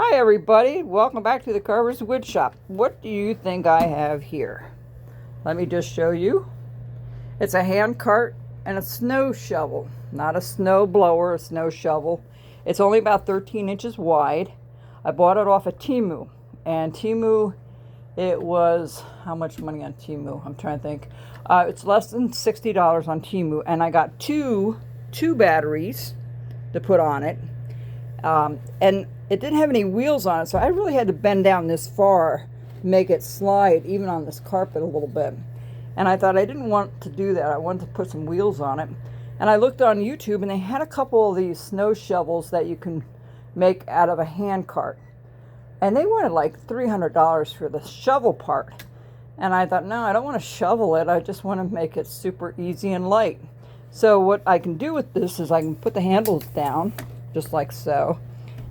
Hi everybody, welcome back to the Carver's Wood Shop. What do you think I have here? Let me just show you. It's a hand cart and a snow shovel. Not a snow blower, a snow shovel. It's only about 13 inches wide. I bought it off of Temu. And Temu, it was, how much money on Temu? I'm trying to think. It's less than $60 on Temu. And I got two batteries to put on it. And it didn't have any wheels on it, so I really had to bend down this far to make it slide even on this carpet a little bit. And I thought I didn't want to do that. I wanted to put some wheels on it. And I looked on YouTube, and they had a couple of these snow shovels that you can make out of a hand cart. And they wanted like $300 for the shovel part. And I thought, no, I don't want to shovel it. I just want to make it super easy and light. So what I can do with this is I can put the handles down, just like so,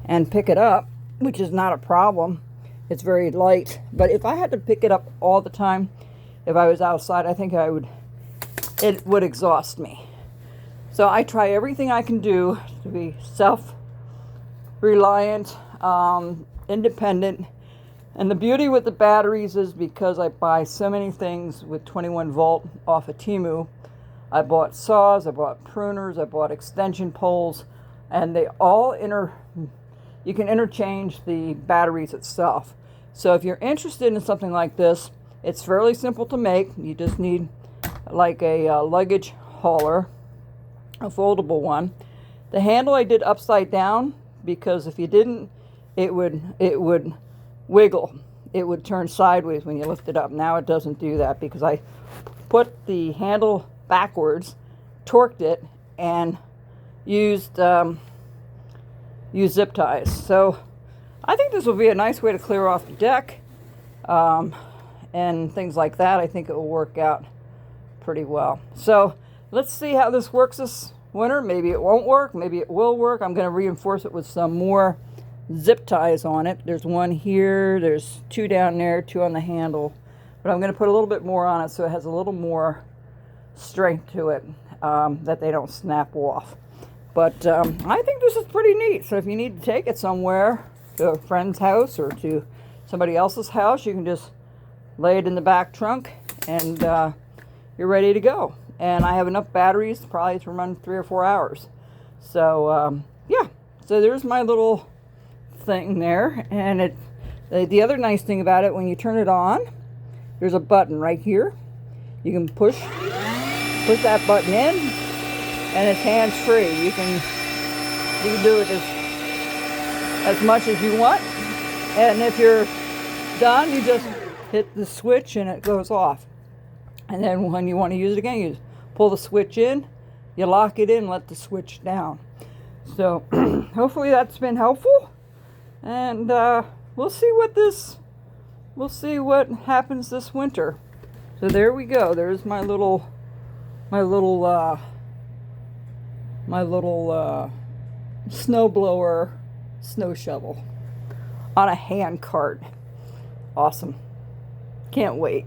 and pick it up, which is not a problem. It's very light. But if I had to pick it up all the time, if I was outside, I think it would exhaust me. So I try everything I can do to be self-reliant, independent. And the beauty with the batteries is because I buy so many things with 21 volt off of Temu. I bought saws, I bought pruners, I bought extension poles, and they all you can interchange the batteries itself. So if you're interested in something like this, it's fairly simple to make. You just need like a luggage hauler, a foldable one. The handle I did upside down because if you didn't, it would wiggle. It would turn sideways when you lift it up. Now it doesn't do that because I put the handle backwards, torqued it, and used zip ties. So I think this will be a nice way to clear off the deck and things like that. I think it will work out pretty well. So let's see how this works this winter. Maybe it won't work, maybe it will work. I'm going to reinforce it with some more zip ties on it. There's one here, there's two down there, two on the handle, but I'm going to put a little bit more on it so it has a little more strength to it, that they don't snap off. But I think this is pretty neat. So if you need to take it somewhere, to a friend's house or to somebody else's house, you can just lay it in the back trunk and you're ready to go. And I have enough batteries probably to run 3 or 4 hours. So yeah, so there's my little thing there. And the other nice thing about it, when you turn it on, there's a button right here. You can push that button in, and it's hands-free. You can do it as much as you want. And if you're done, you just hit the switch and it goes off. And then when you want to use it again, you pull the switch in, you lock it in, let the switch down. So hopefully that's been helpful. And we'll see what happens this winter. So there we go. There's my little snowblower snow shovel on a hand cart. Awesome. Can't wait.